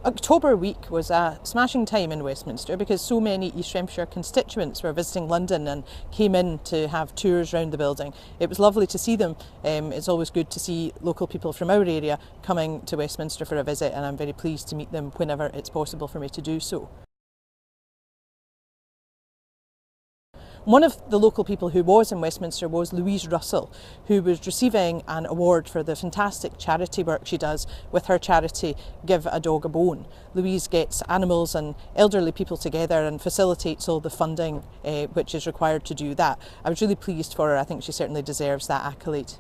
October week was a smashing time in Westminster because so many East Renfrewshire constituents were visiting London and came in to have tours around the building. It was lovely to see them. It's always good to see local people from our area coming to Westminster for a visit, and I'm very pleased to meet them whenever it's possible for me to do so. One of the local people who was in Westminster was Louise Russell, who was receiving an award for the fantastic charity work she does with her charity Give a Dog a Bone. Louise gets animals and elderly people together and facilitates all the funding which is required to do that. I was really pleased for her. I think she certainly deserves that accolade.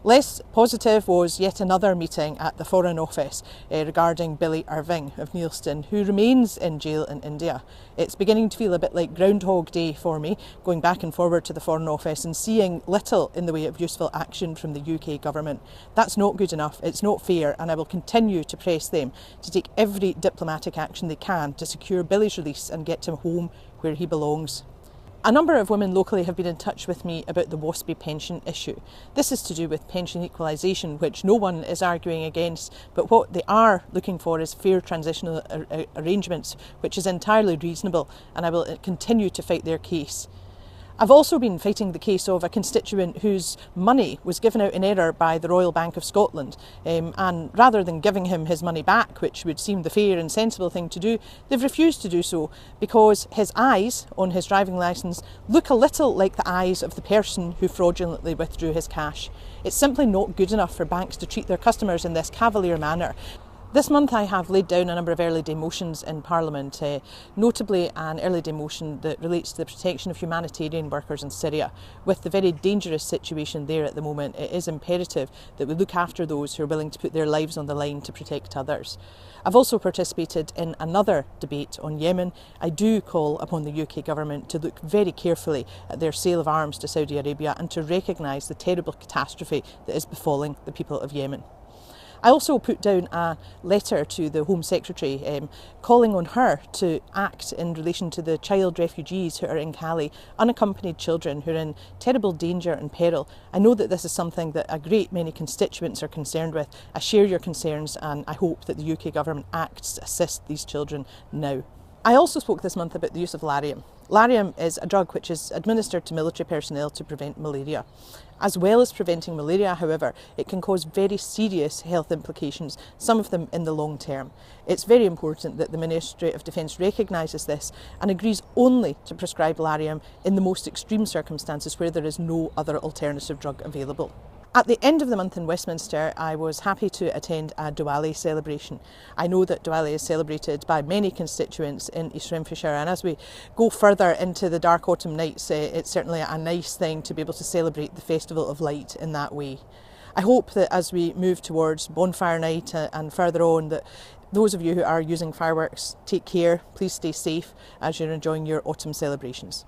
Less positive was yet another meeting at the Foreign Office regarding Billy Irving of Neilston, who remains in jail in India. It's beginning to feel a bit like Groundhog Day for me, going back and forward to the Foreign Office and seeing little in the way of useful action from the UK government. That's not good enough, it's not fair, and I will continue to press them to take every diplomatic action they can to secure Billy's release and get him home where he belongs. A number of women locally have been in touch with me about the WASP pension issue. This is to do with pension equalisation, which no one is arguing against, but what they are looking for is fair transitional arrangements, which is entirely reasonable, and I will continue to fight their case. I've also been fighting the case of a constituent whose money was given out in error by the Royal Bank of Scotland, and rather than giving him his money back, which would seem the fair and sensible thing to do, they've refused to do so because his eyes on his driving licence look a little like the eyes of the person who fraudulently withdrew his cash. It's simply not good enough for banks to treat their customers in this cavalier manner. This month I have laid down a number of early day motions in Parliament, notably an early day motion that relates to the protection of humanitarian workers in Syria. With the very dangerous situation there at the moment, it is imperative that we look after those who are willing to put their lives on the line to protect others. I've also participated in another debate on Yemen. I do call upon the UK government to look very carefully at their sale of arms to Saudi Arabia and to recognise the terrible catastrophe that is befalling the people of Yemen. I also put down a letter to the Home Secretary calling on her to act in relation to the child refugees who are in Cali, unaccompanied children who are in terrible danger and peril. I know that this is something that a great many constituents are concerned with. I share your concerns, and I hope that the UK government acts to assist these children now. I also spoke this month about the use of lariam. Lariam is a drug which is administered to military personnel to prevent malaria. As well as preventing malaria, however, it can cause very serious health implications, some of them in the long term. It's very important that the Ministry of Defence recognises this and agrees only to prescribe lariam in the most extreme circumstances where there is no other alternative drug available. At the end of the month in Westminster, I was happy to attend a Diwali celebration. I know that Diwali is celebrated by many constituents in East Renfrewshire, and as we go further into the dark autumn nights, it's certainly a nice thing to be able to celebrate the Festival of Light in that way. I hope that as we move towards bonfire night and further on, that those of you who are using fireworks take care, please stay safe as you're enjoying your autumn celebrations.